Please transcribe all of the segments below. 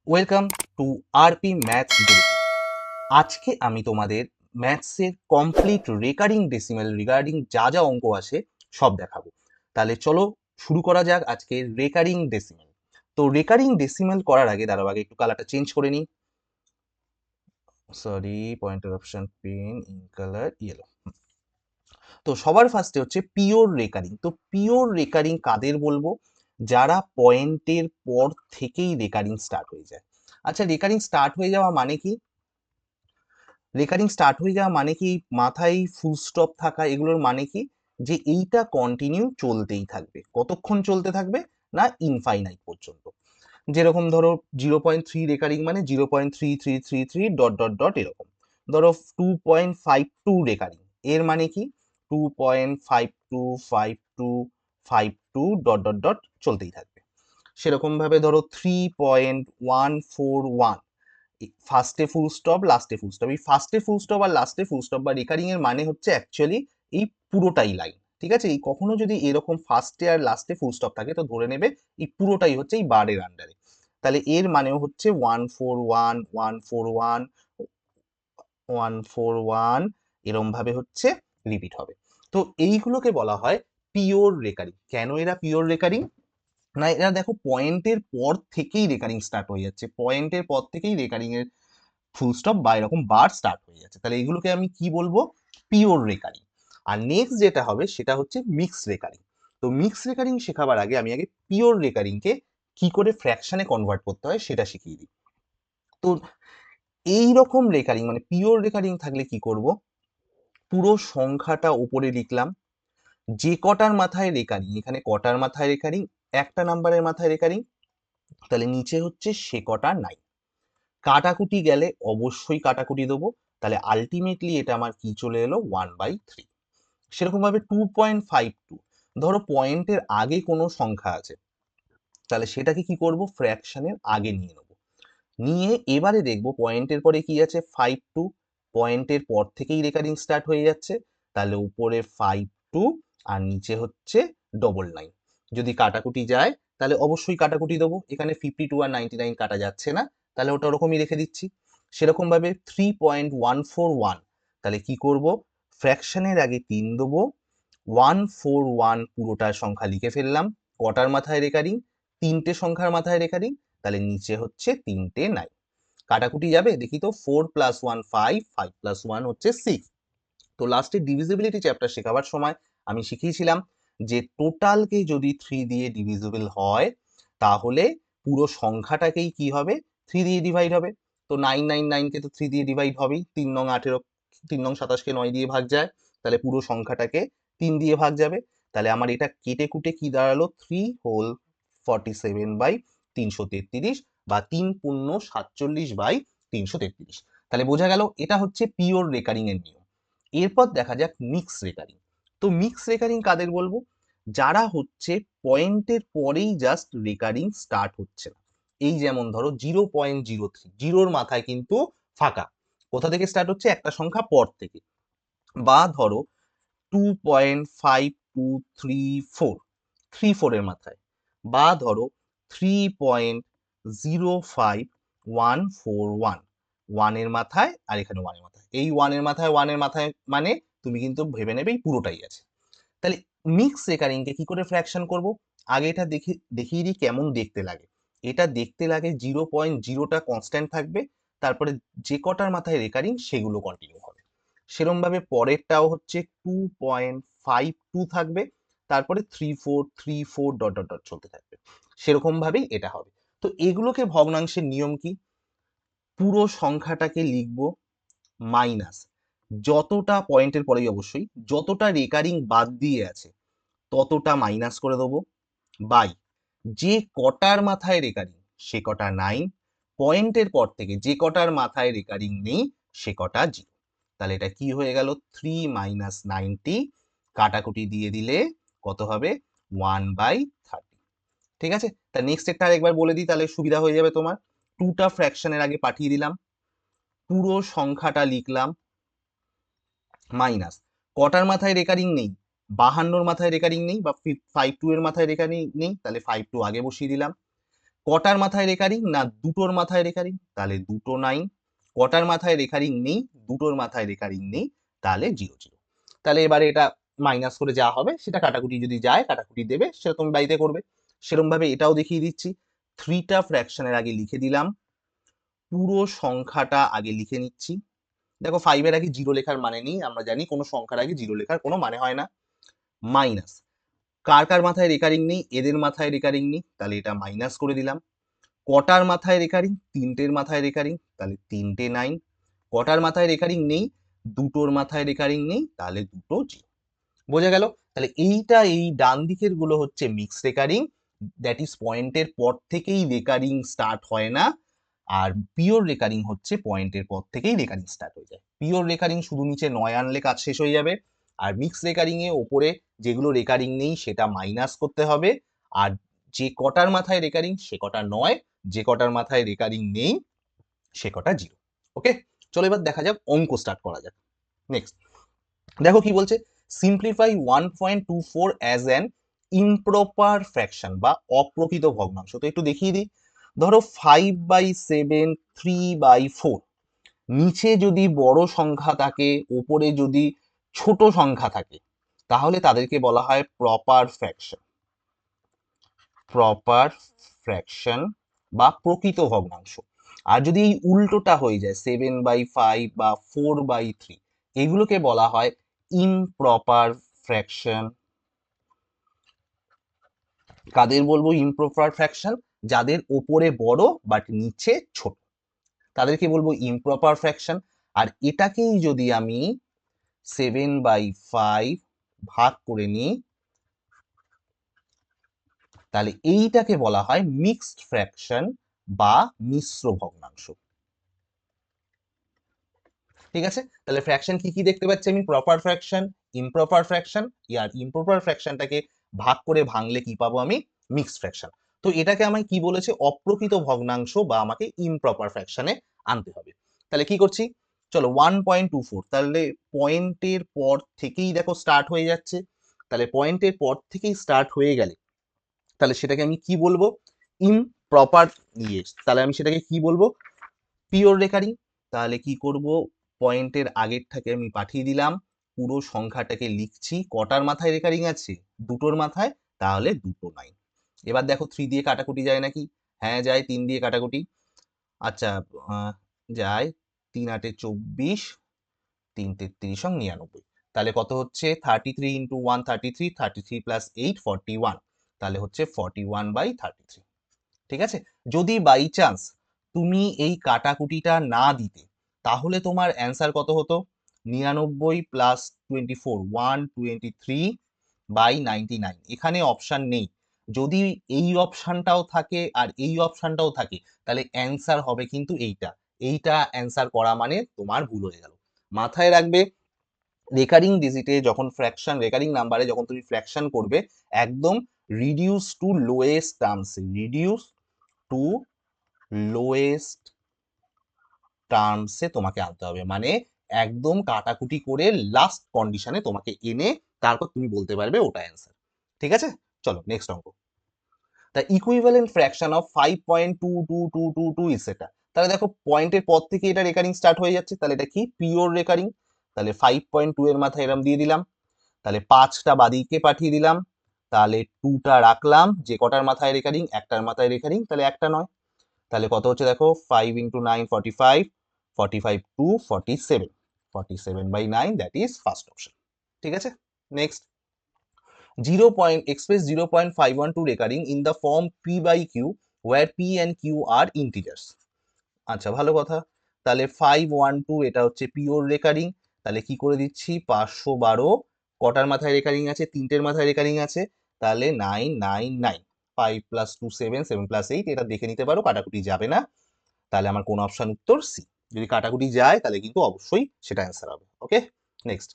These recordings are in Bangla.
Welcome to RP maths group. আজকে আমি তোমাদের ম্যাথসের কমপ্লিট রেকারিং ডেসিমেল রিগার্ডিং যা যা অঙ্ক আসে সব দেখাবো। তাহলে চলো শুরু করা যাক আজকে রেকারিং ডেসিমেল। তো রেকারিং ডেসিমেল করার আগে দাঁড়াও, আগে একটু কালারটা চেঞ্জ করে নিই। Sorry, pointer option pen in colour yellow. তো সবার ফার্স্টে হচ্ছে পিওর রেকারিং। তো পিওর রেকারিং কাদের বলবো? যারা পয়েন্টের পর থেকেই রেকারিং স্টার্ট হয়ে যায়। আচ্ছা, রেকারিং স্টার্ট হয়ে যাওয়া মানে কি? রেকারিং স্টার্ট হয়ে যাওয়া মানে কি মাথায় ফুল স্টপ থাকা, এগুলোর মানে কি যে এইটা কন্টিনিউ চলতেই থাকবে। কতক্ষণ চলতে থাকবে? না ইনফাইনাইট পর্যন্ত। যেরকম ধরো 0.3 রেকারিং মানে 0.3333 ডট ডট ডট এরকম। ধরো 2.52 রেকারিং, এর মানে কি 2.525252 ডট ডট ডট চলতেই থাকবে। সেরকম ভাবে ধরো 3.141, ফার্স্টে ফুল স্টপ লাস্টে ফুল স্টপ। এই ফার্স্টে ফুল স্টপ আর লাস্টে ফুল স্টপ বা রেকারিং এর মানে হচ্ছে অ্যাকচুয়ালি এই পুরোটাই লাইন। ঠিক আছে, এই কখনো যদি এরকম ফার্স্টে আর লাস্টে ফুল স্টপ থাকে তো ধরে নেবে এই পুরোটাই হচ্ছে এই বারের আন্ডারে। তাহলে এর মানেও হচ্ছে 141 141 141 এরম ভাবে হচ্ছে রিপিট হবে। তো এইগুলোকে বলা হয় পিওর রেকারিং। কেন এরা পিওর রেকারিং? না, এরা দেখো পয়েন্টের পর থেকেই রেকারিং স্টার্ট হয়ে যাচ্ছে, পয়েন্টের পর থেকেই রেকারিং এর ফুল স্টপ বা এরকম বার স্টার্ট হয়ে যাচ্ছে। তাহলে এগুলোকে আমি কি বলবো? Pure recurring. আর নেক্সট যেটা হবে সেটা হচ্ছে মিক্স রেকারিং। তো মিক্স রেকারিং শেখাবার আগে আমি আগে পিওর রেকারিংকে কি করে ফ্র্যাকশনে কনভার্ট করতে হয় সেটা শিখিয়ে দিই। তো এই রকম রেকারিং মানে পিওর রেকারিং থাকলে কি করব? পুরো সংখ্যাটা উপরে লিখলাম, যে কটার মাথায় রেকারিং, এখানে কটার মাথায় রেকারিং, একটা নাম্বারের মাথায় রেকারিং, তাহলে নিচে হচ্ছে সে কটা নাই। কাটাকুটি গেলে অবশ্যই কাটাকুটি দেবো, তাহলে আলটিমেটলি এটা আমার কি চলে এলো 1/3। সেরকম ভাবে 2.52, ধরো পয়েন্টের আগে কোনো সংখ্যা আছে, তাহলে সেটাকে কি করব? ফ্র্যাকশনের আগে নিয়ে নেবো। নিয়ে এবারে দেখবো পয়েন্টের পরে কি আছে 52, পয়েন্টের পর থেকেই রেকারিং স্টার্ট হয়ে যাচ্ছে, তাহলে উপরে 52 আর নিচে হচ্ছে 99। যদি কাটাকুটি যায় তাহলে অবশ্যই কাটাকুটি দেবো, এখানে 52 আর 99 কাটা যাচ্ছে না, তাহলে ওটা ওরকমই রেখে দিচ্ছি। সেরকম ভাবে 3.141, তাহলে কি করব? ফ্র্যাকশনের আগে 3 দেবো, 141 পুরোটার সংখ্যা লিখে ফেললাম। কটার মাথায় রেকারিং? তিনটে সংখ্যার মাথায় রেকারিং, তাহলে নিচে হচ্ছে তিনটে নাই। কাটাকুটি যাবে দেখি তো, 4 + 1 5, 5 + 1 হচ্ছে 6। তো লাস্টে ডিভিজিবিলিটি চ্যাপ্টার শেখাবার সময় আমি শিখিয়েছিলাম যে টোটালকে যদি 3 দিয়ে ডিভিজিবল হয় তাহলে পুরো সংখ্যাটাকেই কি হবে? 3 দিয়ে ডিভাইড হবে। তো 999 কে তো 3 দিয়ে ডিভাইড হবেই, 3 নং 18, 3 নং 27 কে 9 দিয়ে ভাগ যায়, তাহলে পুরো সংখ্যাটাকে 3 দিয়ে ভাগ যাবে। তাহলে আমার এটা কেটে কুটে কি দাঁড়ালো? 3 হোল 47/333, বা 3 পূর্ণ 47/333। তাহলে বোঝা গেল এটা হচ্ছে পিওর রেকারিং এর নিয়ম। এরপর দেখা যাক মিক্স রেকারিং। তো মিক্স রেকারিং কাদের বলবো? যারা হচ্ছে পয়েন্টের পরেই জাস্ট রেকারিং স্টার্ট হচ্ছে না। এই যেমন ধরো 0.03, জিরোর মাথায় কিন্তু ফাঁকা, কোথা থেকে স্টার্ট হচ্ছে? একটা সংখ্যা পর থেকে। বা ধরো 2.5234, 34 এর মাথায়। বা ধরো 3.05141, 1 এর মাথায় আর এখানে 1 এর মাথায়। এই 1 এর মাথায় 1 এর মাথায় মানে তুমি কিন্তু ভেবে নেবে এই পুরোটাই আছে। তাহলে মিক্স রেকারিং কে কি করে ফ্র্যাকশন করব? আগে এটা দেখিয়ে দিই কেমন দেখতে লাগে। এটা দেখতে লাগে 0.0টা কনস্ট্যান্ট থাকবে, তারপরে যে কটার মাথায় রেকারিং সেগুলো কন্টিনিউ হবে। সেরম ভাবে পরেরটাও হচ্ছে 2.52 থাকবে, তারপরে 3434 ডট ডট ডট চলতে থাকবে। সেরকম ভাবেই এটা হবে। তো এগুলোকে ভগ্নাংশের নিয়ম কি? পুরো সংখ্যাটাকে লিখবো মাইনাস যতটা পয়েন্টের পরেই অবশ্যই, যতটা রেকারিং বাদ দিয়ে আছে ততটা মাইনাস করে দেবো, বাই যে কটার মাথায় রেকারিং সে কটা 9, পয়েন্টের পর থেকে যে কটার মাথায় রেকারিং নেই সে কটা 0। তাহলে এটা কি হয়ে গেল? 3 - 90, কাটাকুটি দিয়ে দিলে কত হবে? 1/30। ঠিক আছে, তা নেক্সট একটা আরেকবার বলে দিই তাহলে সুবিধা হয়ে যাবে তোমার। 2টা ফ্র্যাকশনের আগে পাঠিয়ে দিলাম, পুরো সংখ্যাটা লিখলাম মাইনাস কটার মাথায় রেকারিং নেই? 52র মাথায় রেকারিং নেই, বা 52 এর মাথায় রেকারিং নেই, তাহলে 52 আগে বসিয়ে দিলাম। কটার মাথায় রেকারিং না দুটোর মাথায় রেকারিং, তাহলে দুটো 9। কটার মাথায় রেকারিং নেই, দুটোর মাথায় রেকারিং নেই, তাহলে 0 0। তাহলে এবারে এটা মাইনাস করে যা হবে সেটা কাটাকুটি যদি যায় কাটাকুটি দেবে, সেটা তুমি বাড়িতে করবে। সেরকম ভাবে এটাও দেখিয়ে দিচ্ছি। 3টা ফ্র্যাকশনের আগে লিখে দিলাম, পুরো সংখ্যাটা আগে লিখে নিচ্ছি। দেখো 5 এর আগে 0 লেখার মানে নেই, আমরা জানি কোনো সংখ্যার আগে 0 লেখার কোনো মানে হয় না। মাইনাস কার কার মাথায় রেকারিং নেই, এদের মাথায় রেকারিং নেই, তাহলে এটা মাইনাস করে দিলাম। কটার মাথায় রেকারিং, তিনটের মাথায় রেকারিং, তাহলে তিনটে 9। কটার মাথায় রেকারিং নেই, দুটোর মাথায় রেকারিং নেই, তাহলে দুটো 0। বোঝা গেল? তাহলে এইটা এই ডান দিকের গুলো হচ্ছে মিক্স রেকারিং, দ্যাট ইজ পয়েন্টের পর থেকেই রেকারিং স্টার্ট হয় না। আর পিওর রেকারিং হচ্ছে পয়েন্টের পর থেকেই রেকারিং স্টার্ট হয়ে যায়। পিওর রেকারিং শুধু নিচে 9 আনলে কাজ শেষ হয়ে যাবে, আর মিক্স রেকারিং এ ওপরে যেগুলো রেকারিং নেই সেটা মাইনাস করতে হবে, আর যে কটার মাথায় রেকারিং সে কটা 9, যে কটার মাথায় রেকারিং নেই সে কটা 0। ওকে, চলো এবার দেখা যাক, অঙ্ক স্টার্ট করা যাক। নেক্সট দেখো কি বলছে, simplify 1.24 as an improper fraction বা অপ্রকৃত ভগ্নাংশ। তো একটু দেখিয়ে দিই। ধরো 5/7, 3/4, নিচে যদি বড় সংখ্যা থাকে, ওপরে যদি ছোট সংখ্যা থাকে, তাহলে তাদেরকে বলা হয় প্রপার ফ্র্যাকশন। প্রপার ফ্র্যাকশন বা প্রকৃত ভগ্নাংশ। আর যদি এই উল্টোটা হয়ে যায় 7/5 বা 4/3, এগুলোকে বলা হয় ইমপ্রপার ফ্র্যাকশন। কাদের বলবো ইমপ্রপার ফ্র্যাকশন? যাদের ওপরে বড় বাট নিচে ছোট, তাদেরকে বলবো ইমপ্রপার ফ্র্যাকশন। আর এটাকেই যদি আমি 7/5 ভাগ করে নিই, তাহলে এইটাকে বলা হয় মিক্সড ফ্র্যাকশন বা মিশ্র ভগ্নাংশ। ঠিক আছে, তাহলে ফ্র্যাকশন কি কি দেখতে পাচ্ছি আমি? Proper fraction, improper fraction. আর ইমপ্রপার ফ্র্যাকশনটাকে ভাগ করে ভাঙলে কি পাবো আমি? Mixed fraction. তো এটাকে আমায় কি বলেছে? অপ্রকৃত ভগ্নাংশ বা আমাকে ইমপ্রপার ফ্র্যাকশনে আনতে হবে। তাহলে কি করছি, চলো 1.24, তাহলে পয়েন্টের পর থেকেই দেখো স্টার্ট হয়ে যাচ্ছে। তাহলে পয়েন্টের পর থেকেই স্টার্ট হয়ে গেলে তাহলে সেটাকে আমি কি বলবো? ইমপ্রপার ইয়ে। তাহলে আমি সেটাকে কি বলবো? Pure recurring. তাহলে কি করব, পয়েন্টের আগেরটাকে আমি পাঠিয়ে দিলাম, পুরো সংখ্যাটাকে লিখছি। কটার মাথায় রেকারিং আছে? দুটোর মাথায়, তাহলে দুটো 9। এবার দেখো 3 দিয়ে কাটাকুটি যায় নাকি? হ্যাঁ যায়। 3 দিয়ে কাটাকুটি, আচ্ছা যায়। 3 8 24, 3 33 এবং 99। তাহলে কত হচ্ছে? 33 × 1 33, 33 + 8 41, তাহলে হচ্ছে 41/33। ঠিক আছে, যদি বাই চান্স তুমি এই কাটাকুটিটা না দিতে, তাহলে তোমার অ্যান্সার কত হতো? 99 + 24, 123/99। এখানে অপশন নেই। যদি এই অপশনটাও থাকে আর এই অপশনটাও থাকে, তাহলে অ্যান্সার হবে কিন্তু এইটা। এইটা অ্যান্সার করা মানে তোমার ভুল হয়ে গেল। মাথায় রাখবে, রেকারিং ডিজিটে যখন ফ্র্যাকশন, রেকারিং নাম্বারে যখন তুমি ফ্র্যাকশন করবে, একদম reduce to lowest terms, reduce to lowest টার্মসে তোমাকে আনতে হবে। মানে একদম কাটাকুটি করে লাস্ট কন্ডিশনে তোমাকে এনে তারপর তুমি বলতে পারবে ওটা অ্যান্সার। ঠিক আছে, চলো নেক্সট অঙ্ক। The equivalent fraction of 5.22222 ইসেটা। তাহলে দেখো পয়েন্টের পর থেকে এটা রেকারিং স্টার্ট হয়ে যাচ্ছে, তাহলে এটা কি? Pure recurring. তাহলে 5.2 এর মাথায় এরম দিয়ে দিলাম, তাহলে 5টা বাদিকে পাঠিয়ে দিলাম, তাহলে 2টা রাখলাম। যে কটার মাথায় রেকারিং? একটার মাথায় রেকারিং, তাহলে একটা নয়। তাহলে কত হচ্ছে দেখো, 5 × 9 45, 45 2 47, 47/9, দ্যাট ইজ ফার্স্ট অপশন। ঠিক আছে, next. express 0.512 recurring in the form p/q where p and q are integers। আচ্ছা, ভালো কথা। তাহলে 512 এটা হচ্ছে পিওর রেকারিং। তাহলে কি করে দিচ্ছি? 512 কটার মাথায় রেকারিং আছে? তিনটের মাথায় রেকারিং আছে, তাহলে 999। 5 + 2 7, 7 + 8, এটা দেখে নিতে পারো, কাটাকুটি যাবে না। তাহলে আমার কোন অপশন উত্তর? সি। যদি কাটাকুটি যায় তাহলে কিন্তু অবশ্যই সেটা অ্যান্সার হবে। ওকে, নেক্সট।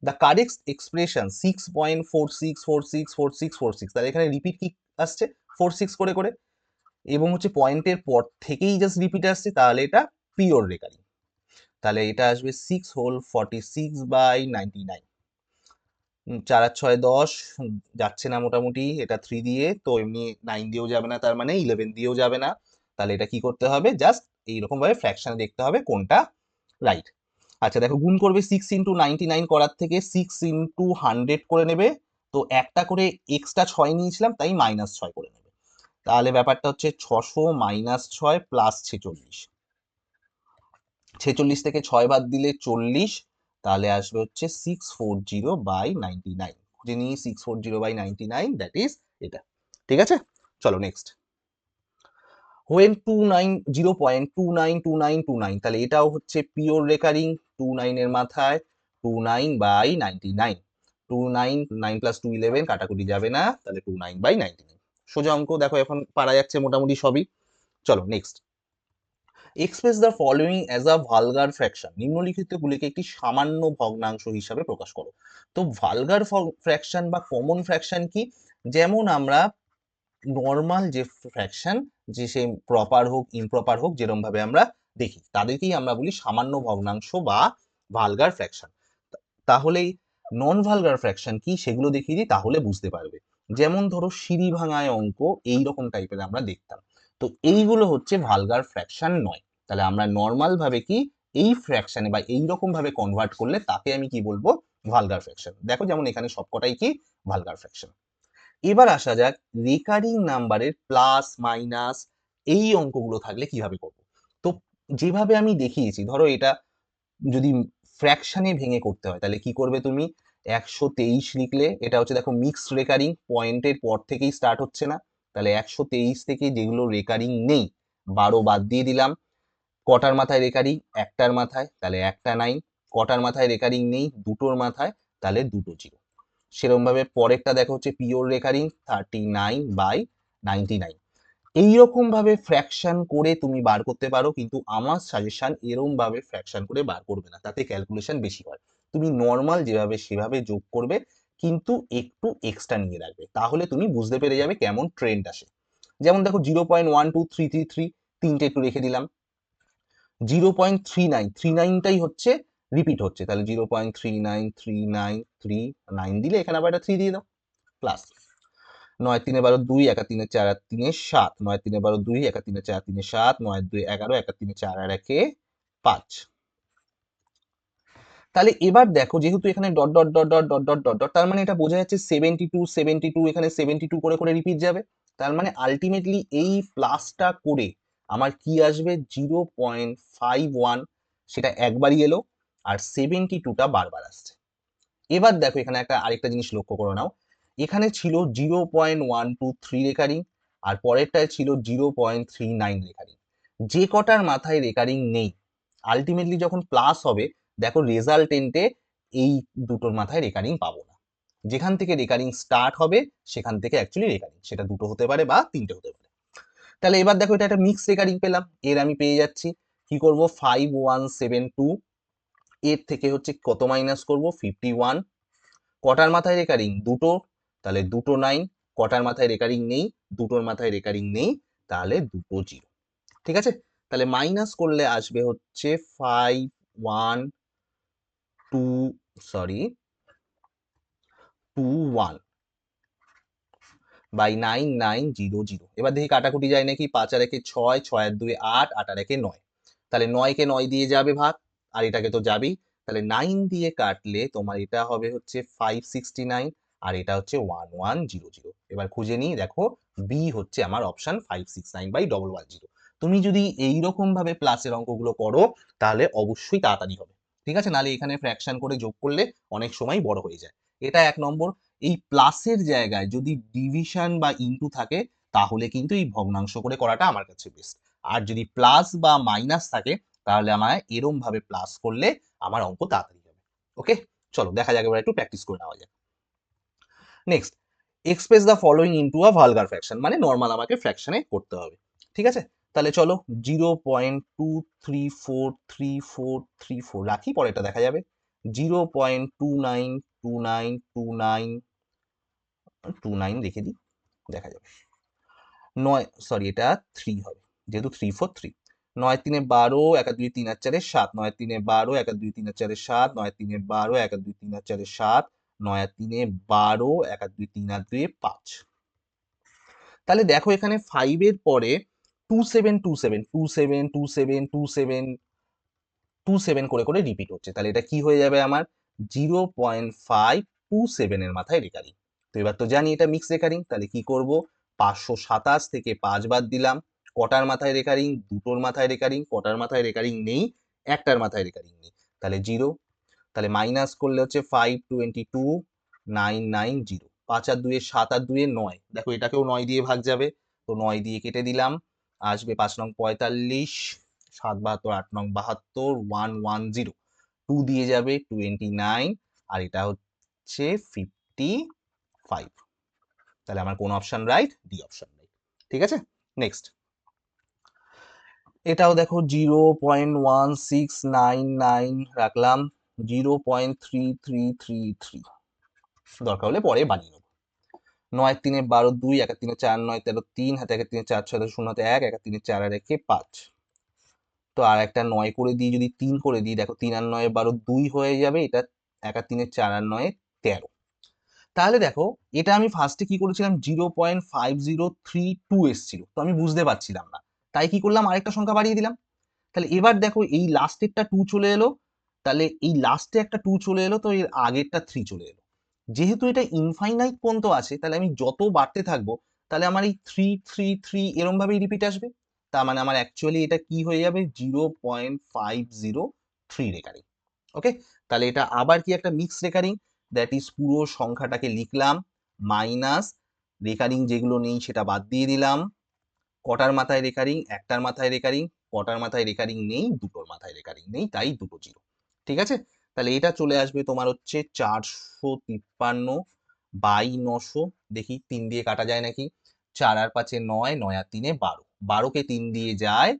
দ্য কারেক্ট এক্সপ্রেশন 6.46464646, তাহলে এখানে রিপিট কি আসছে? 46 করে করে, এবং হচ্ছে পয়েন্টের পর থেকেই জাস্ট রিপিট আসছে, তাহলে এটা পিওর রেকারিং। তাহলে এটা আসবে 6 হোল 46/99। 4 আর 6 10, যাচ্ছে না মোটামুটি এটা 3 দিয়ে, তো এমনি 9 দিয়েও যাবে না, তার মানে 11 দিয়েও যাবে না। তাহলে এটা কি করতে হবে, জাস্ট এইরকম ভাবে ফ্র্যাকশনে দেখতে হবে কোনটা রাইট। আচ্ছা দেখো, গুণ করবে 6 ইন্টু 99 করার থেকে 6 ইন্টু 100 করে নেবে। তো একটা করে এক্সট্রা 6 নিয়েছিলাম, তাই -6 করে নেবে। তাহলে ব্যাপারটা হচ্ছে 600 -6 প্লাস 46। 46 থেকে 6 বাদ দিলে 40, তাহলে আসবে হচ্ছে 640/99। খুঁজে নিই 640/99, দ্যাট ইজ এটা। ঠিক আছে, চলো নেক্সট। হোয়েন 0.292929, তাহলে এটাও হচ্ছে পিওর রেকারিং। 29 এর মাথায় 29/99, 29 9 প্লাস 2 11, কাটাকুটি যাবে না, তাহলে 29/99। সোজা অঙ্ক, দেখো এখন পারা যাচ্ছে মোটামুটি সবই। চলো next. Express the following as a vulgar fraction, নিম্নলিখিতগুলিকে একটি সামান্য ভগ্নাংশ হিসাবে প্রকাশ করো। তো ভালগার ফ্র্যাকশন বা কমন ফ্র্যাকশন কি, যেমন আমরা নর্মাল যে ফ্র্যাকশন, যে সে প্রপার হোক ইমপ্রপার হোক, যেরকম ভাবে আমরা দেখি তাদেরকেই আমরা বলি সামান্য ভগ্নাংশ বা ভালগার ফ্র্যাকশন। তাহলে নন ভালগার ফ্র্যাকশন কি সেগুলো দেখিয়ে দিই, তাহলে বুঝতে পারবে। যেমন ধরো সিঁড়ি ভাঙায় অঙ্ক, এইরকম টাইপের আমরা দেখতাম। তো এইগুলো হচ্ছে ভালগার ফ্র্যাকশন নয়। তাহলে আমরা নর্মাল ভাবে কি এই ফ্র্যাকশনে বা এইরকম ভাবে কনভার্ট করলে তাকে আমি কি বলবো, ভালগার ফ্র্যাকশন। দেখো যেমন এখানে সবকটাই কি ভালগার ফ্র্যাকশন। এবার আসা যাক রেকারিং নাম্বারের প্লাস মাইনাস এই অঙ্কগুলো থাকলে কিভাবে করব। তো যেভাবে আমি দেখিয়েছি, ধরো এটা যদি ফ্র্যাকশনে ভেঙে করতে হয়, তাহলে কি করবে তুমি, 123 লিখলে, এটা হচ্ছে দেখো মিক্সড রেকারিং, পয়েন্টের পর থেকেই স্টার্ট হচ্ছে না, তাহলে 123 থেকে যেগুলো রেকারিং নেই 12 বাদ দিয়ে দিলাম। কটার মাথায় রেকারিং, একটার মাথায়, তাহলে একটা 9। কটার মাথায় রেকারিং নেই, দুটোর মাথায়, তাহলে দুটো 0। সেরকম ভাবে পরেরটা দেখো হচ্ছে পিওর রেকারিং, 39/99। এইরকম ভাবে ফ্র্যাকশন করে তুমি বার করতে পারো, কিন্তু আমার সাজেশন এরকম ভাবে ফ্র্যাকশন করে বার করবে না, তাতে ক্যালকুলেশন বেশি হয়। তুমি নর্মাল যেভাবে সেভাবে যোগ করবে, কিন্তু একটু এক্সট্রা নিয়ে রাখবে, তাহলে তুমি বুঝতে পেরে যাবে কেমন ট্রেন্ড আসে। যেমন দেখো 0.12333, তিনটে একটু রেখে দিলাম। 0.3939টাই হচ্ছে রিপিট হচ্ছে, তাহলে 0.393939 দিলে এখানে আবার একটা 3 দিয়ে দাও, প্লাস 9 3 12 2 1 3 4 আর 3 7, 9 3 12 2 1 3 4 3 7, 9 2 11 1 3 4 আর 1 5। তাহলে এবার দেখো, যেহেতু এখানে dot dot dot dot dot dot dot dot, তার মানে এটা বোঝা যাচ্ছে 72 72, এখানে 72 করে করে রিপিট যাবে। তার মানে আলটিমেটলি এই প্লাসটা করে আমার কি আসবে, 0.51, সেটা একবারই এলো, আর 72টা বারবার আসছে। এবার দেখো এখানে একটা আরেকটা জিনিস লক্ষ্য করে নাও, এখানে ছিল 0.123 রেকারিং, আর পরেরটায় ছিল 0.39 রেকারিং। যে কটার মাথায় রেকারিং নেই, আলটিমেটলি যখন প্লাস হবে, দেখো রেজাল্টেন্টে এই দুটোর মাথায় রেকারিং পাবো না। যেখান থেকে রেকারিং স্টার্ট হবে সেখান থেকে অ্যাকচুয়ালি রেকারিং, সেটা দুটো হতে পারে বা তিনটে হতে পারে। তাহলে এবার দেখো এটা একটা মিক্স রেকারিং পেলাম, এর আমি পেয়ে যাচ্ছি। কি করব, 5172, এর থেকে হচ্ছে কত মাইনাস করব, 51। কটার মাথায় রেকারিং, দুটো, তাহলে দুটো 9। কটার মাথায় রেকারিং নেই, দুটোর মাথায় রেকারিং নেই, তাহলে দুটো 0। ঠিক আছে, তাহলে মাইনাস করলে আসবে হচ্ছে 51221/9900। এবার দেখি কাটাকুটি যায় নাকি, 5 আর 1 6, 6 আর 2 8, 8 আর 1 9, তাহলে 9 কে 9 দিয়ে যাবে ভাগ, আর এটাকে তো যাবেই, তাহলে 9 দিয়ে কাটলে তোমার এটা হবে হচ্ছে 569, আর এটা হচ্ছে 1100। এবার খুঁজে নিই, দেখো বি হচ্ছে আমার অপশন 569/110। তুমি যদি এইরকম ভাবে প্লাসের অঙ্কগুলো করো, তাহলে অবশ্যই তাড়াতাড়ি হবে। ঠিক আছে, নাহলে এখানে ফ্র্যাকশন করে যোগ করলে অনেক সময় বড় হয়ে যায়। এটা 1 নম্বর। এই প্লাসের জায়গায় যদি ডিভিশন বা ইনটু থাকে, তাহলে কিন্তু এই ভগ্নাংশ করে করাটা আমার কাছে বেস্ট। আর যদি প্লাস বা মাইনাস থাকে, তাহলে আমায় এরম ভাবে প্লাস করলে আমার অঙ্ক তাড়াতাড়ি হবে। ওকে, চলো দেখা যাক, এবার একটু প্র্যাকটিস করে নেওয়া যাক। Next, express the following into a vulgar fraction, মানে নর্মাল আমাকে ফ্র্যাকশনে করতে হবে। ঠিক আছে, তাহলে চলো 0.2343434 রাখি, পরেরটা দেখা যাবে। 0.29292929 রেখে দিই, দেখা যাবে। 9, সরি এটা 3 হবে, যেহেতু 343। 9 3 12, 1 2 3 আর 4 7, 9 3 12, 1 2 3 আর 4 7, 9 3 12, 1 2 3 আর 4 7, 9 আর 3 12, 1 আর 2 3 আর 2 5। তাহলে দেখো এখানে 5 এর পরে 2727 করে করে রিপিট হচ্ছে, তাহলে এটা কি হয়ে যাবে আমার 0.527 এর মাথায় রেকারিং। তো এবার তো জানি এটা মিক্স রেকারিং, তাহলে কি করব 527 থেকে 5 বাদ দিলাম, কটার মাথায় রেকারিং, দুটোর মাথায় রেকারিং, কটার মাথায় রেকারিং নেই, একটার মাথায় রেকারিং নেই, তাহলে 0। তাহলে মাইনাস করলে হচ্ছে 522,990, 5 আর 2 7 আর 2 9, দেখো এটাকেও 9 দিয়ে ভাগ যাবে, তো 9 দিয়ে কেটে দিলাম, আসবে 5 নং 45, 7 72, 8 নং 72, 110, 2 দিয়ে যাবে 29, আর এটা হচ্ছে 55। তাহলে আমার কোন option right? D option right. ঠিক আছে, নেক্সট। এটাও দেখো 0.1699 রাখলাম, 0.3333, দরকার হলে পরে বানিয়ে নেবো। 9 3 12 2, 1 3 4 9 13 3, হাতে 1 3 4 6 0 হাতে 1, 1 3 4 আর 1 5। তো আর একটা 9 করে দিই, যদি 3 করে দিই, দেখো 3 আর 9 12 2 হয়ে যাবে, এটা 1 আর 3 4 আর 9 13। তাহলে দেখো এটা আমি ফার্স্টে কি করেছিলাম 0.5032 এসেছিল, তো আমি বুঝতে পারছিলাম না, তাই কি করলাম আরেকটা সংখ্যা বাড়িয়ে দিলাম। তাহলে এবার দেখো এই লাস্টেরটা 2 চলে এলো, তাহলে এই লাস্টে একটা 2 চলে এলো, তো এর আগেরটা 3 চলে এলো। যেহেতু এটা ইনফাইনাইট পর্যন্ত আছে, তাহলে আমি যত বাড়তে থাকবো তাহলে আমার এই 333 এরম ভাবেই রিপিট আসবে, তার মানে আমার অ্যাকচুয়ালি এটা কি হয়ে যাবে 0.503 রেকারিং। ওকে, তাহলে এটা আবার কি একটা মিক্স রেকারিং, দ্যাট ইজ পুরো সংখ্যাটাকে লিখলাম মাইনাস রেকারিং যেগুলো নেই সেটা বাদ দিয়ে দিলাম, কটার মাথায় রেকারিং, একটার মাথায় রেকারিং, কটার মাথায় রেকারিং নেই, দুটোর মাথায় রেকারিং নেই, তাই দুটো 0। ঠিক আছে, তাহলে এটা চলে আসবে তোমার হচ্ছে 453 বাই 900, দেখি 3 দিয়ে কাটা যায় নাকি, 4 আর 5 9, 9 আর 3 12, 12 কে 3 দিয়ে যায়,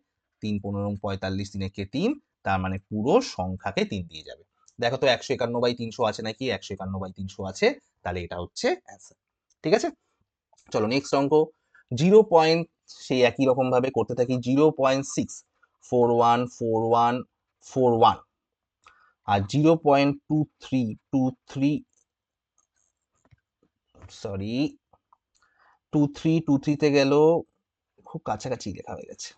3 15 45, 3 কে 3, তার মানে পুরো সংখ্যাকে 3 দিয়ে যাবে। দেখো তো 151/300 আছে নাকি, 151/300 আছে, তাহলে এটা হচ্ছে অ্যান্সার। ঠিক আছে, চলো নেক্সট অঙ্ক। 0. সেই একই রকম ভাবে করতে থাকি, 0.6414141, আর 0.2323, সরি 2323 গেল, খুব কাছাকাছি লেখা হয়ে গেছে।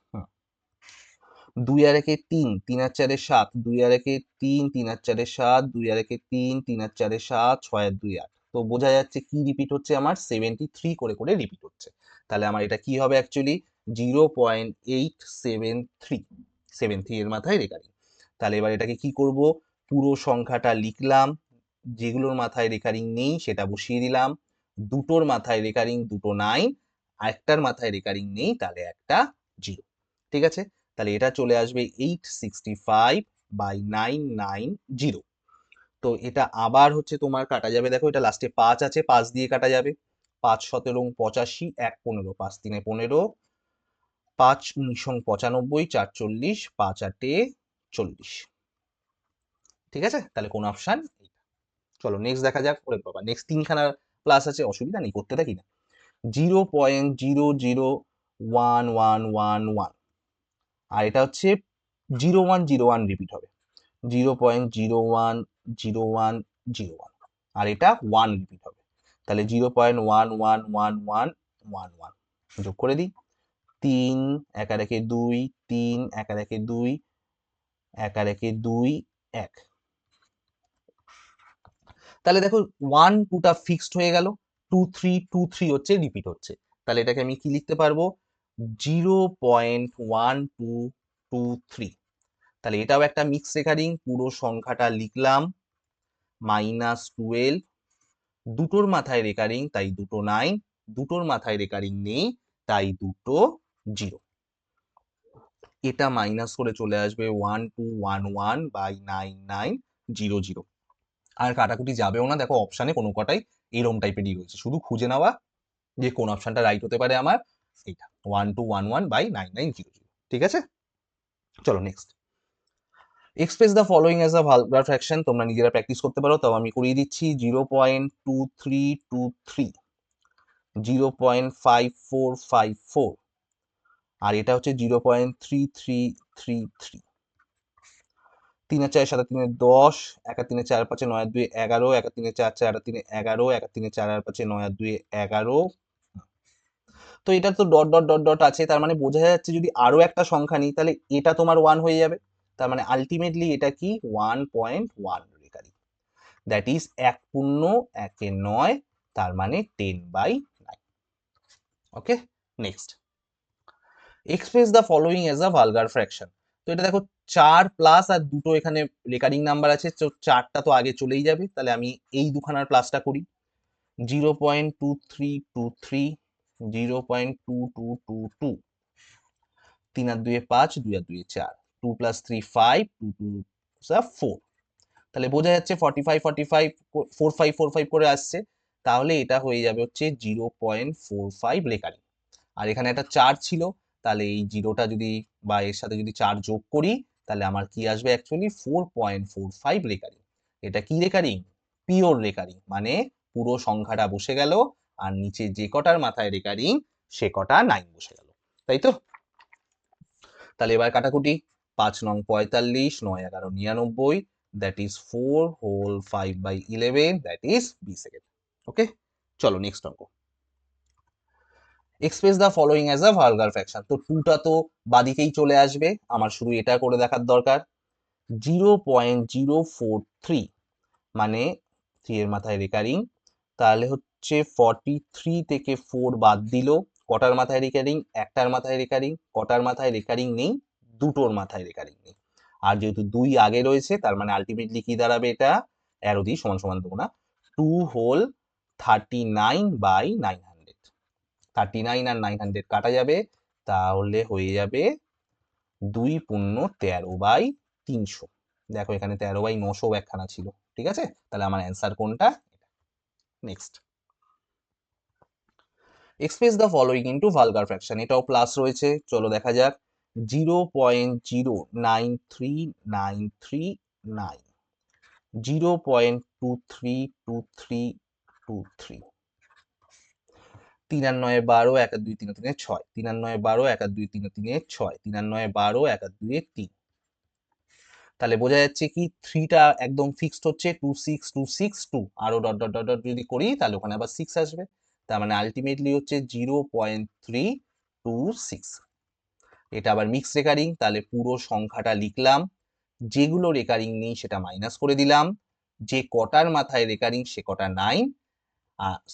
2 আর 1 3, 3 আর 4 7, 2 আর 1 3, 3 আর 4 7, 2 আর 1 3, 3 আর 4 7, 6 আর 2 8। তো বোঝা যাচ্ছে কি রিপিট হচ্ছে আমার 73 করে করে রিপিট হচ্ছে, তাহলে আমার এটা কি হবে অ্যাকচুয়ালি 0.873 এর মাথায় রেকারিং। তাহলে এবার এটাকে কি করব, পুরো সংখ্যাটা লিখলাম, যেগুলোর মাথায় রেকারিং নেই সেটা বসিয়ে দিলাম, দুটোর মাথায় রেকারিং দুটো 9, একটার মাথায় রেকারিং নেই, তাহলে একটা 0। ঠিক আছে, তাহলে এটা চলে আসবে 865/990। তো এটা আবার হচ্ছে তোমার কাটা যাবে, দেখো এটা লাস্টে 5 আছে, 5 দিয়ে কাটা যাবে, 5 17 85, 1 15, 5 3 15, 5 19 95, 4 40, 5 8 40। ঠিক আছে, তাহলে কোন অপশন? চলো নেক্সট দেখা যাক। ওরে বাবা, নেক্সট 3খানা প্লাস আছে, অসুবিধা নেই, করতে থাকি না। 0.001111, আর এটা হচ্ছে 0101 রিপিট হবে, 0.010101, আর এটা 1 রিপিট হবে, তাহলে 0.111111 যোগ করে দিই, 3 1 আর 1 2, 3 1 আর 1 2, 1 আর 1 2 1। তাহলে দেখো 1 2টা ফিক্সড হয়ে গেল, 2 3 2 3 হচ্ছে রিপিট হচ্ছে, তাহলে এটাকে আমি কি লিখতে পারবো 0.1223। তাহলে এটাও একটা মিক্স রেকারিং, পুরো সংখ্যাটা লিখলাম -12, দুটোর মাথায় রেকারিং তাই দুটো 9, দুটোর মাথায় রেকারিং নেই তাই দুটো 0। এটা মাইনাস করে চলে আসবে 1211/9900, আর কাটাকুটি যাবেও না, দেখো অপশানে কোনো কটাই এরম টাইপেরই রয়েছে, শুধু খুঁজে নেওয়া যে কোন অপশনটা রাইট হতে পারে আমার, এইটা 1211/9900। ঠিক আছে, চলো next. Express the following as a vulgar fraction, তোমরা নিজেরা প্র্যাকটিস করতে পারো, তাও আমি করিয়ে দিচ্ছি। 0.2323, 0.5454, আর এটা হচ্ছে 0.3333। 3 আর 4 7 3 10, 1 আর 3 4 5 9 আর 2 11, 1 আর 3 4 4 আর 3 11, 1 আর 3 4 আর 5 9 আর 2 11। তো এটা তো ডট ডট ডট ডট আছে, তার মানে বোঝা যাচ্ছে যদি আরো একটা সংখ্যা নিই তাহলে এটা তোমার 1 হয়ে যাবে। তার মানে আলটিমেটলি এটা কি 1.1 রেকারিং, দ্যাট ইজ 1 পূর্ণ 1 এ 9, তার মানে 10/9। Okay, next, express the following as a vulgar fraction. তো এটা দেখো 4 প্লাস আর দুটো এখানে রেকারিং নাম্বার আছে, তো 4টা তো আগে চলেই যাবে, তাহলে আমি এই দুখানার প্লাসটা করি। 0.2323, 0.2222, 3 আর 2 5, 2 আর 2 4, 2 + 3 5, 2 2 4, তাহলে বোঝা যাচ্ছে 45 45 45 45 করে আসছে, তাহলে এটা হয়ে যাবে হচ্ছে 0.45 রেকারিং। আর এখানে একটা 4 ছিল, তাহলে এই জিরোটা যদি বা এর সাথে যদি 4 যোগ করি তাহলে আমার কি আসবে অ্যাকচুয়ালি 4.45 রেকারিং। এটা কি রেকারিং? পিওর রেকারিং, মানে পুরো সংখ্যাটা বসে গেল আর নিচে যে কটার মাথায় রেকারিং সে কটা 9 বসে গেল, তাই তো? তাহলে এবার কাটাকুটি, 5 নং 45, 9 11 99, that is 4 whole 5/11, that is 20 second. Okay, চলো নেক্সট অঙ্ক। Express the following as a vulgar fraction. তো 2টা তো বাদিকেই চলে আসবে, আমার শুধু এটা করে দেখার দরকার। 0.043 মানে 3 এর মাথায় রেকারিং, তাহলে হচ্ছে 43 থেকে 4 বাদ দিল, কটার মাথায় রেকারিং? একটার মাথায় রেকারিং। কটার মাথায় রেকারিং নেই? দুটোর মাথায় রেকারিং নেই। আর যেহেতু 2 আগে রয়েছে তার মানে আলটিমেটলি কি দাঁড়াবে? এটা অ্যারো দিয়ে সমান সমান দেবো না, 2 হোল 39/900, 39 আর 900 কাটা যাবে, তাহলে হয়ে যাবে 2 পূর্ণ 13/300। দেখো এখানে 13/900 একখানা ছিল, ঠিক আছে? তাহলে আমার অ্যান্সার কোনটা? Next, express the following into vulgar fraction. এটাও প্লাস রয়েছে, চলো দেখা যাক। 0.093939, 0.232323, 3 আর 9 12, 1 আর 2 3 3 6, 3 আর 9 12, 1 আর 2 3 3 6, 3 আর 9 12, 1 আর 2 3। তাহলে বোঝা যাচ্ছে কি 3টা একদম ফিক্সড হচ্ছে 26262, আরো ডট ডট ডট ডট যদি করি তাহলে ওখানে আবার 6 আসবে, তার মানে আলটিমেটলি হচ্ছে 0.326। এটা আবার মিক্স রেকারিং, তাহলে পুরো সংখ্যাটা লিখলাম, যেগুলো রেকারিং নেই সেটা মাইনাস করে দিলাম, যে কটার মাথায় রেকারিং সে কটা 9,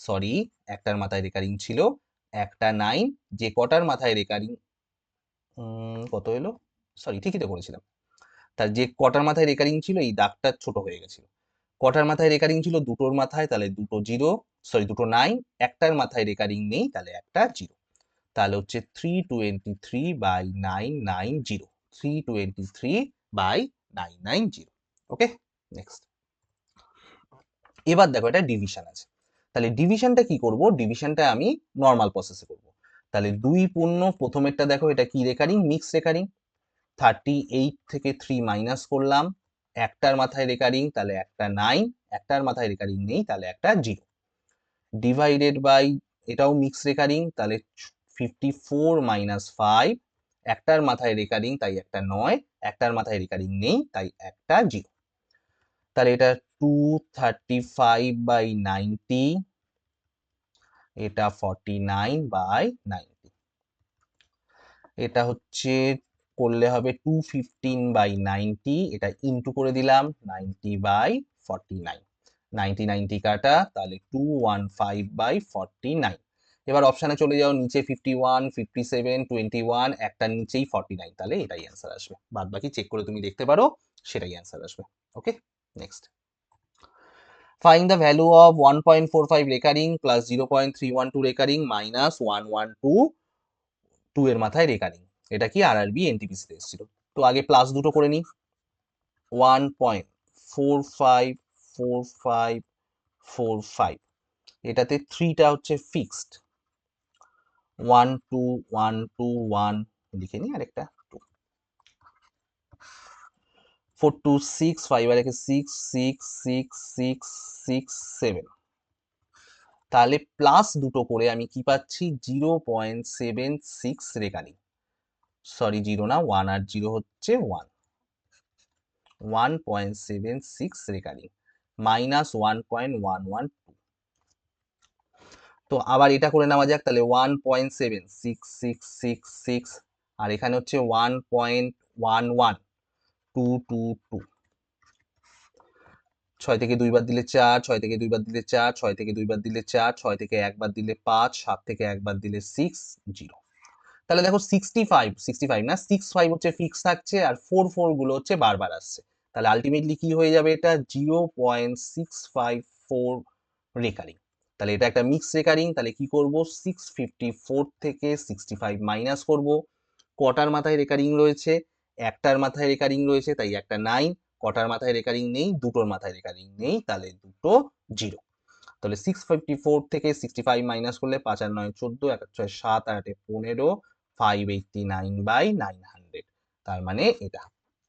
সরি একটার মাথায় রেকারিং ছিল, একটা 9, যে কটার মাথায় রেকারিং কত এলো, সরি ঠিকই তো করেছিলাম, তার যে কটার মাথায় রেকারিং ছিল এই দাগটা ছোট হয়ে গেছিল, কটার মাথায় রেকারিং ছিল? দুটোর মাথায়, তাহলে দুটো 0, সরি দুটো 9, একটার মাথায় রেকারিং নেই তাহলে একটা 0, তাহলে হচ্ছে 323/990, 323/990। ওকে, নেক্সট, এবার দেখো এটা ডিভিশন আছে, তাহলে ডিভিশনটা কি করব? ডিভিশনটা আমি নর্মাল প্রসেসে করব। তাহলে 2 পূর্ণ প্রথমেরটা দেখো এটা কি রেকারিং? মিক্স রেকারিং, 38 থেকে 3 মাইনাস করলাম, একটার মাথায় রেকারিং তাহলে একটা 9, একটার মাথায় রেকারিং নেই তাহলে একটা 0, ডিভাইডেড বাই এটাও মিক্স রেকারিং, তাহলে 54 - 5, একটার মাথায় রেকারিং তাই একটা 9, একটার মাথায় রেকারিং নেই তাই একটা 0, তাহলে এটা 235/90, এটা 49/90, এটা হচ্ছে করলে হবে 215/90, এটা ইন্টু করে দিলাম 90/49, 90 90 কাটা, তাহলে 215/49। এবার অপশানে চলে যাও, নিচে 51 57 21, একটা নিচেই 49, তাহলে এটাই অ্যান্সার আসবে, বাদ বাকি চেক করে তুমি দেখতে পারো, সেটাই অ্যান্সার আসবে। ওকে, next, find the value of 1.45 recurring plus 0.312 recurring minus 112 2 এর মাথায় রেকারিং। এটা কি আরআরবি এনটিপিসি তে এসেছিল। তো আগে প্লাস দুটো করে নিই, 1.454545, এটাতে 3টা হচ্ছে ফিক্সড, 12121 লিখে নিই, আরেকটা 2, 426, 5 আর একে 6 6 6 6 6 7, তাহলে প্লাস দুটো করে আমি কি পাচ্ছি? 0.76 রেকারিং, সরি 0 না 1, আর 0 হচ্ছে 1, 1.76 রেকারিং মাইনাস 1.112। তো আবার এটা করে নেওয়া যাক, তাহলে 1.7666 আর এখানে হচ্ছে 1.11222। 6 থেকে 2 বার দিলে 4, 6 থেকে 2 বার দিলে 4, 6 থেকে 2 বার দিলে 4, 6 থেকে 1 বার দিলে 5, 7 থেকে 1 বার দিলে 6, 0। তাহলে দেখো 65 না 65 হচ্ছে ফিক্স থাকছে, আর 4 গুলো হচ্ছে বারবার আসছে। তাহলে আলটিমেটলি কি হয়ে যাবে, এটা 0.654 রেকারিং। তাহলে এটা একটা মিক্স রেকারিং। তাহলে কি করব, 654 থেকে 65 মাইনাস করব। কটার মাথায় রেকারিং রয়েছে, একটার মাথায় রেকারিং রয়েছে, তাই একটা 9। কটার মাথায় রেকারিং নেই, দুটোর মাথায় রেকারিং নেই, তাহলে দুটো 0। তাহলে 654 থেকে 65 মাইনাস করলে 5 আর 9 14, 1 আর 6 7, আর 8 15, 589/900। তার মানে এটা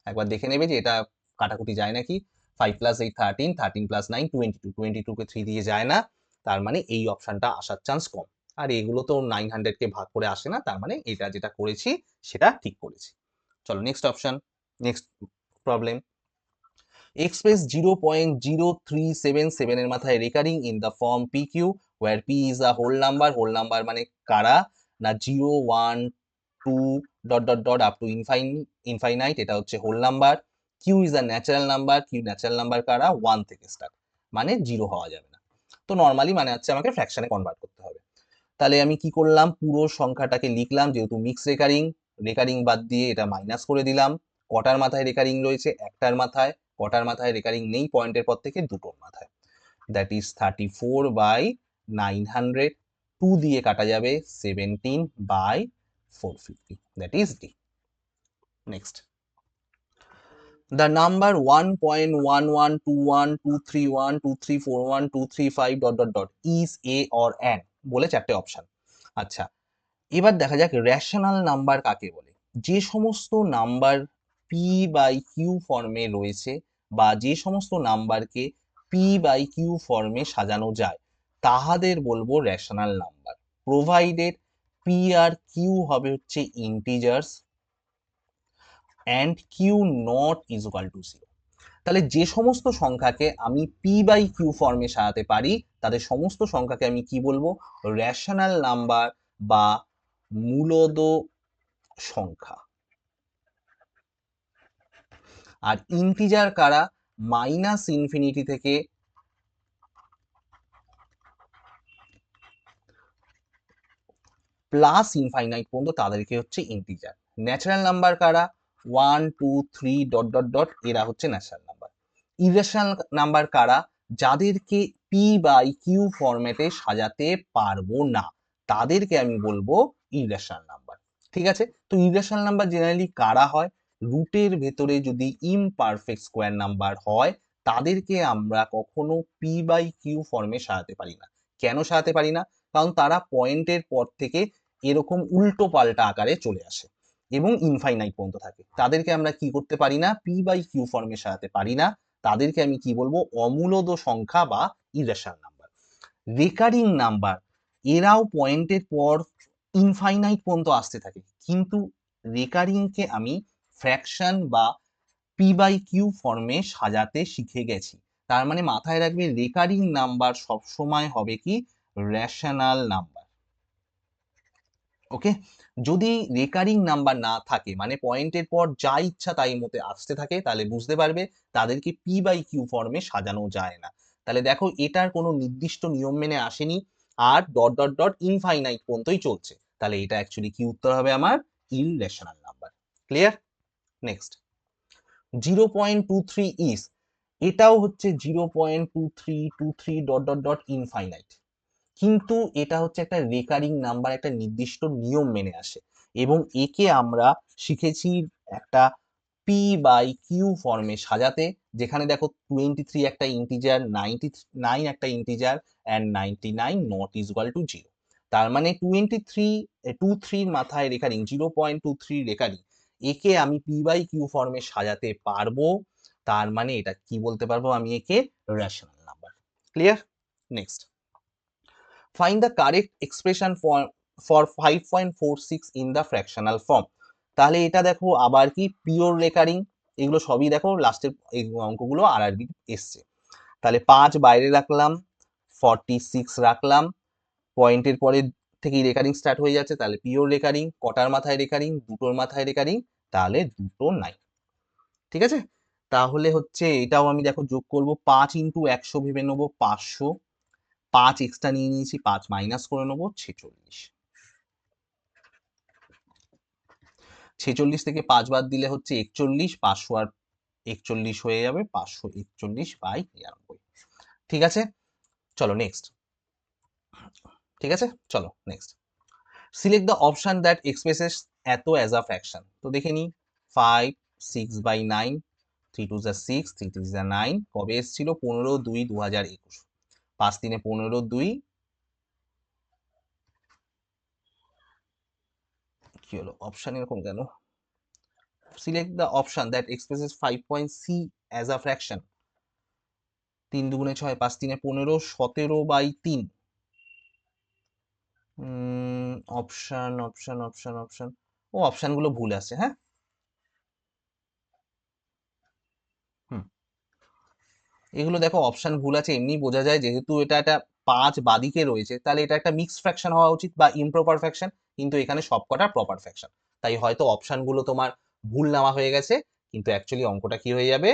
একবার দেখে নেবে যে এটা কাটাকুটি যায় নাকি। 5 + 8 13, 13 + 9 22, 22 কে 3 দিয়ে যায় না, তার মানে এই অপশনটা আসার চান্স কম। আর এগুলো তো 900 কে ভাগ করে আসে না, তার মানে এটা যেটা করেছি সেটা ঠিক করেছি। চলো next option, next problem. Express 0.0377 এর মাথায় recurring in the form PQ where P is a whole number, whole number মানে কারা না 0 1 2 dot dot dot up to infinite, এটা হচ্ছে whole number. Q is a natural number, Q natural number কারা 1 থেকে স্টার্ট, মানে 0 হওয়া যাবে না। তো নর্মালি মানে হচ্ছে আমাকে ফ্র্যাকশনে কনভার্ট করতে হবে। তাহলে আমি কি করলাম, পুরো সংখ্যাটাকে লিখলাম, যেহেতু মিক্স রেকারিং, রেকারিং বাদ দিয়ে এটা মাইনাস করে দিলাম। কটার মাথায় রেকারিং রয়েছে, একটার মাথায়। কটার মাথায় রেকারিং নেই, পয়েন্টের পর থেকে দুটোর মাথায়। That is 34/900। 2 দিয়ে কাটা যাবে 17/450, that is D. Next, the number 1.11212312341235 dot dot dot is a or an বলে চারটে অপশন। আচ্ছা, এবার দেখা যাক রেশনাল নাম্বার কাকে বলে। যে সমস্ত নাম্বার পি বাই কিউ ফর্মে রয়েছে বা যে সমস্ত নাম্বারকে পি বাই কিউ ফর্মে সাজানো যায় তাহাদের বলবো রেশনাল নাম্বার, প্রোভাইডেড পি আর কিউ হবে হচ্ছে integers and Q not is equal to 0। তাহলে যে সমস্ত সংখ্যাকে আমি পি বাই কিউ ফর্মে সাজাতে পারি তাদের সমস্ত সংখ্যাকে আমি কি বলবো, রেশনাল নাম্বার বা মূলদ সংখ্যা। আর ইন্টিজার কারা, মাইনাস ইনফিনিটি থেকে প্লাস ইনফাইনাইট পর্যন্ত তাদেরকে হচ্ছে ইন্টিজার। ন্যাচারাল নাম্বার কারা, 1 2 3 ডট ডট ডট, এরা হচ্ছে ন্যাচারাল নাম্বার। ইরেশনাল নাম্বার কারা, যাদেরকে পি বাই কিউ ফরম্যাটে সাজাতে পারবো না তাদেরকে আমি বলবো ইরেশনাল নাম্বার। ঠিক আছে, তো ইরেশনাল নাম্বার জেনারেলি কারা হয়, রুটের ভেতরে যদি ইমপারফেক্ট স্কোয়ার নাম্বার হয় তাদেরকে আমরা কখনো পি বাই কিউ ফর্মে সাজাতে পারি না। কেন সাজাতে পারি না, কারণ তারা পয়েন্টের পর থেকে এরকম উল্টো পাল্টা আকারে চলে আসে এবং ইনফাইনাইট পর্যন্ত থাকে, তাদেরকে আমরা কি করতে পারি না, পি বাই কিউ ফর্মে সাজাতে পারি না। তাদেরকে আমি কি বলবো, অমূলদ সংখ্যা বা ইরেশনাল নাম্বার। রেকারিং নাম্বার, এরাও পয়েন্টের পর ইনফাইনাইট পর্যন্ত আসতে থাকে, কিন্তু রেকারিংকে আমি ফ্র্যাকশন বা পি বাই কিউ ফর্মে সাজাতে শিখে গেছি। তার মানে মাথায় রাখবে রেকারিং নাম্বার সবসময় হবে কি, রেশনাল নাম্বার। ওকে, যদি রেকারিং নাম্বার না থাকে মানে পয়েন্টের পর যা ইচ্ছা তাই মতে আসতে থাকে তাহলে বুঝতে পারবে তাদেরকে পি বাই কিউ ফর্মে সাজানো যায় না। তাহলে দেখো এটার কোনো নির্দিষ্ট নিয়ম মেনে আসেনি, আর ডট ডট ডট ইনফাইনাইট পর্যন্তই চলছে, তাহলে এটা অ্যাকচুয়ালি কি উত্তর হবে আমার, irrational number. Clear? Next, 0.23 is, এটাও হচ্ছে 0.2323 ডট ডট ডট ইনফাইনাইট, কিন্তু এটা হচ্ছে একটা রেকারিং নাম্বার, একটা নির্দিষ্ট নিয়ম মেনে আসে এবং একে আমরা শিখেছি একটা পি বাই কিউ ফর্মে সাজাতে, যেখানে দেখো 23 একটা ইন্টিজার, 99 একটা integer and 99 not is equal to 0। তার মানে 23 মাথায় রেকারিং 0.23 রেকারিং, একে আমি পি বাই কিউ ফর্মে সাজাতে পারবো, তার মানে এটা কি বলতে পারবো, আমি একে rational number. Clear? Next, find the correct expression for 5.46 in the fractional form। তাহলে এটা দেখো আবার কি পিওর রেকারিং, এগুলো সবই দেখো লাস্টের এই অঙ্কগুলো আরআরবি এসছে। তাহলে 5 বাইরে রাখলাম, 46 রাখলাম, পয়েন্টের পরে থেকেই রেকারিং স্টার্ট হয়ে যাচ্ছে, তাহলে পিওর রেকারিং। কটার মাথায় রেকারিং? দুটোর মাথায় রেকারিং, তাহলে দুটো নাই। ঠিক আছে, তাহলে হচ্ছে এটাও আমি দেখো যোগ করব, 5 ইন্টু 100 ভেবে নেবো 500, 5 এক্সট্রা নিয়ে নিয়েছি, 5 মাইনাস করে নেবো 46। 46 থেকে 5 বাদ দিলে হচ্ছে 41, 500 আর 41 হয়ে যাবে 541/93। ঠিক আছে, চলো নেক্সট। ঠিক আছে, চলো next. Select the option that expresses এত অ্যাজ আ ফ্র্যাকশন। তো দেখে নিই, 5 6/9, 3 2 6, 3 3 9, কবে এসেছিল? 15/2/2021। 5 3 15/2, কি হলো অপশন এরকম কেন? Select the option that expresses 5.c as a fraction. 3 2 6, 5 3 15, 17/3। Option option option option, ও অপশনগুলো ভুল আছে, হ্যাঁ। হুম, এগুলো দেখো অপশন ভুল আছে, এমনি বোঝা যায়, যেহেতু এটা একটা 5 বাদিকে রয়েছে, তাহলে এটা একটা মিক্সড ফ্র্যাকশন হওয়া উচিত বা ইমপ্রপার ফ্র্যাকশন, কিন্তু এখানে সবকটা প্রপার ফ্র্যাকশন, তাই হয়তো অপশনগুলো তোমার ভুল নেওয়া হয়ে গেছে, কিন্তু অ্যাকচুয়ালি অঙ্কটা কি হয়ে যাবে?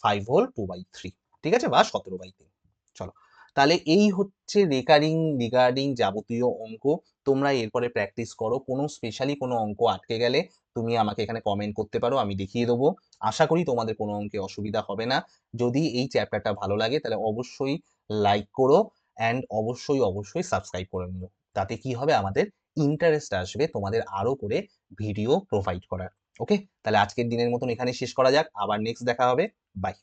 5 হোল 2/3। ঠিক আছে, বা 17/3। চলো, তাহলে এই হচ্ছে রিগার্ডিং যাবতীয় অঙ্ক। তোমরা এরপরে প্র্যাকটিস করো, কোনো স্পেশালি কোনো অঙ্ক আটকে গেলে তুমি আমাকে এখানে কমেন্ট করতে পারো, আমি দেখিয়ে দেবো। আশা করি তোমাদের কোনো অঙ্কে অসুবিধা হবে না। যদি এই চ্যাপ্টারটা ভালো লাগে তাহলে অবশ্যই লাইক করো, অ্যান্ড অবশ্যই অবশ্যই সাবস্ক্রাইব করে নিও। তাতে কি হবে, আমাদের ইন্টারেস্ট আসবে তোমাদের আরো করে ভিডিও প্রোভাইড করার। ওকে, তাহলে আজকের দিনের মতন এখানে শেষ করা যাক, আবার নেক্সট দেখা হবে। বাই।